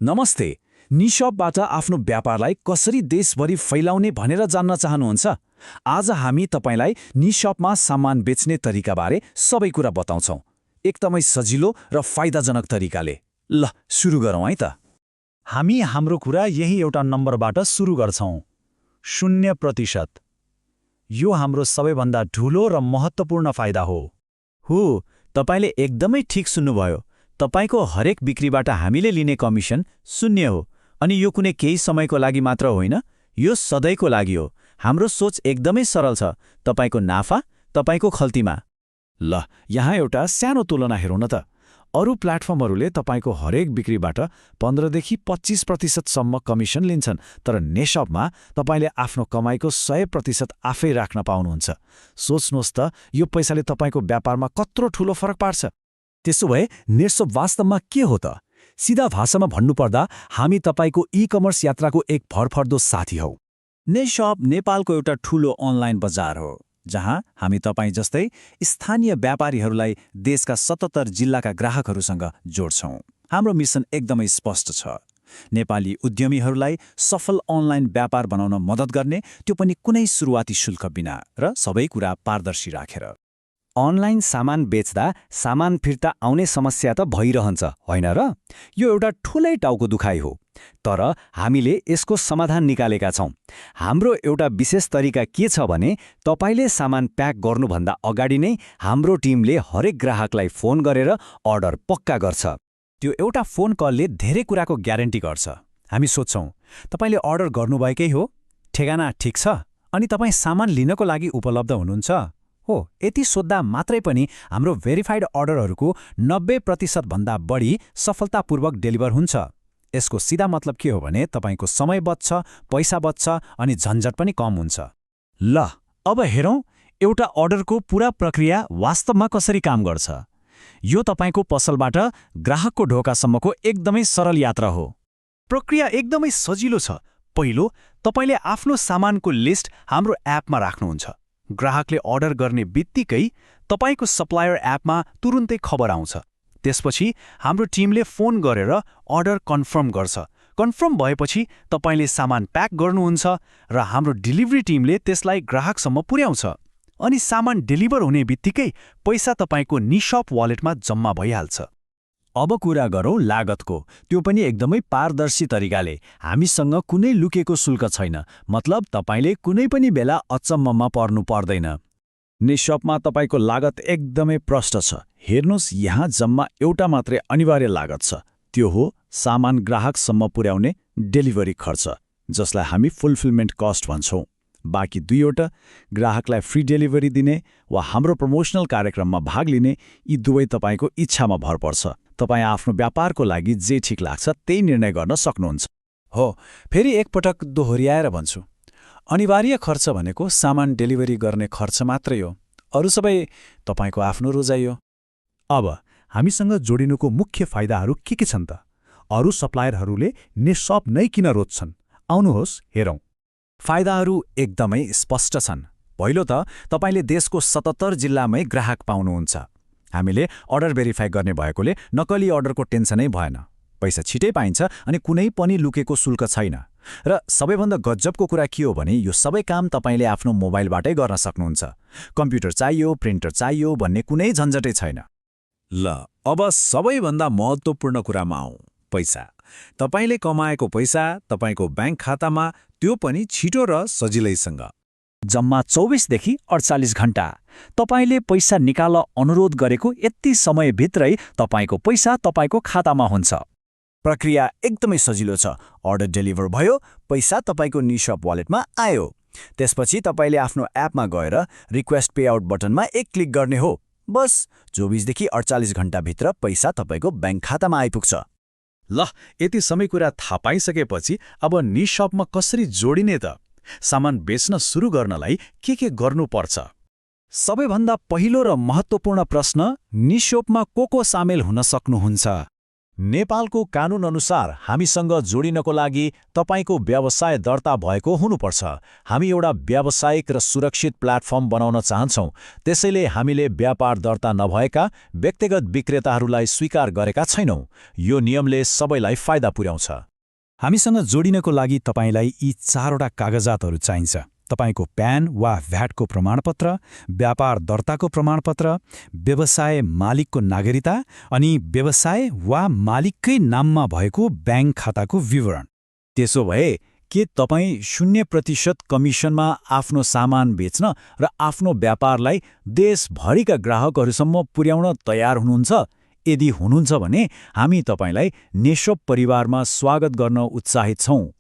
नमस्ते। निशपबाट आफ्नो व्यापारलाई कसरी देशभरि फैलाउने भनेर जान्न चाहनुहुन्छ? आज हामी तपाईलाई निशपमा सामान बेच्ने तरिकाबारे सबै कुरा बताउँछौं, एकदमै सजिलो र फाइदाजनक तरिकाले। ल सुरु गरौँ है त। हामी हाम्रो कुरा यही एउटा नम्बरबाट सुरु गर्छौं, 0%। यो हाम्रो सबैभन्दा ठूलो र महत्त्वपूर्ण फाइदा हो। तपाईले एकदमै ठिक सुन्नुभयो। तपाईको हरेक बिक्रीबाट हामीले लिने कमिसन 0 हो। अनि यो कुनै केही समयको लागि मात्र होइन, यो सधैँको लागि हो। हाम्रो सोच एकदमै सरल छ, तपाईको नाफा तपाईको खल्तीमा। ल यहाँ एउटा सानो तुलना हेरौँ न त। अरू प्लेटफर्महरूले तपाईको हरेक बिक्रीबाट 15 देखि 25% सम्म कमिसन लिन्छन्, तर नेशपमा तपाईले आफ्नो कमाईको 100% आफै राख्न पाउनुहुन्छ। सोच्नुहोस् त, यो पैसाले तपाईको व्यापारमा कत्रो ठूलो फरक पार्छ। त्यसो भए नेशप वास्तवमा के हो त? सिधा भाषामा भन्नुपर्दा हामी तपाईको ई-कमर्स यात्राको एक भरपर्दो साथी हौ। नेशप नेपालको एउटा ठूलो अनलाइन बजार हो, जहाँ हामी तपाईं जस्तै स्थानीय व्यापारीहरूलाई देशका 77 जिल्लाका ग्राहकहरूसँग जोड्छौं। हाम्रो मिसन एकदमै स्पष्ट छ, नेपाली उद्यमीहरूलाई सफल अनलाइन व्यापार बनाउन मद्दत गर्ने, त्यो पनि कुनै सुरुवाती शुल्क बिना र सबै कुरा पारदर्शी राखेर। अनलाइन सामान बेच्दा सामान फिर्ता आउने समस्या त भइरहन्छ, होइन र? यो एउटा ठूलै टाउको दुखाइ हो। तर हामीले यसको समाधान निकालेका छौं। हाम्रो एउटा विशेष तरिका के छ भने, तपाईले सामान प्याक गर्नुभन्दा अगाडि नै हाम्रो टिमले हरेक ग्राहकलाई फोन गरेर अर्डर पक्का गर्छ। त्यो एउटा फोन कलले धेरै कुराको ग्यारेन्टी गर्छ। हामी सोध्छौं, तपाईले अर्डर गर्नुभएकै हो? ठेगाना ठिक छ? अनि तपाईँ सामान लिनको लागि उपलब्ध हुनुहुन्छ? हो, यति सोद्धा मात्रै पनि हाम्रो भेरिफाइड अर्डरहरूको 90% भन्दा बढी सफलतापूर्वक डेलिभर हुन्छ। यसको सिधा मतलब के हो भने, तपाईको समय बच्छ, पैसा बच्छ अनि झन्झट पनि कम हुन्छ। ल अब हेरौँ एउटा अर्डरको पूरा प्रक्रिया वास्तवमा कसरी काम गर्छ। यो तपाईको पसलबाट ग्राहकको ढोकासम्मको एकदमै सरल यात्रा हो। प्रक्रिया एकदमै सजिलो छ। पहिलो, तपाईले आफ्नो सामानको लिस्ट हाम्रो एपमा राख्नुहुन्छ। ग्राहकले अर्डर गर्ने बित्तिकै तपाईको सप्लायर एपमा तुरुन्तै खबर आउँछ। त्यसपछि हाम्रो टिमले फोन गरेर अर्डर कन्फर्म गर्छ। कन्फर्म भएपछि तपाईले सामान प्याक गर्नुहुन्छ र हाम्रो डेलिभरी टिमले त्यसलाई ग्राहकसम्म पुर्याउँछ। अनि सामान डेलिभर हुने बित्तिकै पैसा तपाईको निशप वालेटमा जम्मा भइहाल्छ। अब कुरा गरौँ लागतको, त्यो पनि एकदमै पारदर्शी तरिकाले। हामीसँग कुनै लुकेको शुल्क छैन, मतलब तपाईले कुनै पनि बेला अचम्ममा पर्नु पर्दैन। निशपमा तपाईको लागत एकदमै प्रष्ट छ। हेर्नुहोस्, यहाँ जम्मा एउटा मात्रै अनिवार्य लागत छ, त्यो हो सामान ग्राहकसम्म पुर्याउने डेलिभरी खर्च, जसलाई हामी फुलफिलमेन्ट कस्ट भन्छौं। बाँकी दुईवटा, ग्राहकलाई फ्री डेलिभरी दिने वा हाम्रो प्रमोसनल कार्यक्रममा भाग लिने, यी दुवै तपाईको इच्छामा भर पर्छ। तपाईँ आफ्नो व्यापारको लागि जे ठिक लाग्छ त्यही निर्णय गर्न सक्नुहुन्छ। हो, फेरि एकपटक दोहोर्याएर भन्छु, अनिवार्य खर्च भनेको सामान डेलिभरी गर्ने खर्च मात्रै हो। अरू सबै तपाईको आफ्नो रोजाइ हो। अब हामीसँग जोडिनुको मुख्य फाइदाहरू के छन् त? अरू सप्लायरहरूले नेशप नै किन रोज्छन्? आउनुहोस् हेरौँ। फाइदाहरू एकदमै स्पष्ट छन्। पहिलो त, तपाईले देशको 77 जिल्लामै ग्राहक पाउनुहुन्छ। हामीले अर्डर भेरिफाई गर्ने भएकोले नकली अर्डरको टेन्सनै भएन। पैसा छिटै पाइन्छ अनि कुनै पनि लुकेको शुल्क छैन। र सबैभन्दा गजबको कुरा के हो भने, यो सबै काम तपाईले आफ्नो मोबाइलबाटै गर्न सक्नुहुन्छ। कम्प्युटर चाहियो, प्रिन्टर चाहियो भन्ने कुनै झन्झटै छैन। ल अब सबैभन्दा महत्त्वपूर्ण कुरामा आउँ, पैसा। तपाईले कमाएको पैसा तपाईको ब्याङ्क खातामा, त्यो पनि छिटो र सजिलैसँग। जम्मा 24 देखि 48 घण्टा। तपाईले पैसा निकाल अनुरोध गरेको यति समयभित्रै तपाईको पैसा तपाईको खातामा हुन्छ। प्रक्रिया एकदमै सजिलो छ। अर्डर डेलिभर भयो, पैसा तपाईको निशप वालेटमा आयो। त्यसपछि तपाईले आफ्नो एपमा गएर रिक्वेस्ट पेआउट बटनमा एक क्लिक गर्ने हो। बस 24 देखि 48 घण्टाभित्र पैसा तपाईको ब्याङ्क खातामा आइपुग्छ। ल यति समय कुरा थाहा पाइसकेपछि अब निशपमा कसरी जोडिने त? सामान बेच्न सुरु गर्नलाई के गर्नुपर्छ? सबैभन्दा पहिलो र महत्त्वपूर्ण प्रश्न, निशपमा को सामेल हुन सक्नुहुन्छ? नेपालको कानुनअनुसार हामीसँग जोडिनको लागि तपाईँको व्यवसाय दर्ता भएको हुनुपर्छ। हामी एउटा व्यावसायिक र सुरक्षित प्लेटफर्म बनाउन चाहन्छौँ, त्यसैले हामीले व्यापार दर्ता नभएका व्यक्तिगत विक्रेताहरूलाई स्वीकार गरेका छैनौँ। यो नियमले सबैलाई फाइदा पुर्याउँछ। हामीसँग जोडिनको लागि तपाईँलाई यी 4वटा कागजातहरू चाहिन्छ। तपाईँको प्यान वा भ्याटको प्रमाणपत्र, व्यापार दर्ताको प्रमाणपत्र, व्यवसाय मालिकको नागरिकता अनि व्यवसाय वा मालिककै नाममा भएको ब्याङ्क खाताको विवरण। त्यसो भए के तपाईँ 0% कमिसनमा आफ्नो सामान बेच्न र आफ्नो व्यापारलाई देशभरिका ग्राहकहरूसम्म पुर्याउन तयार हुनुहुन्छ? यदि हुनुहुन्छ भने हामी तपाईँलाई नेसोप परिवारमा स्वागत गर्न उत्साहित छौँ।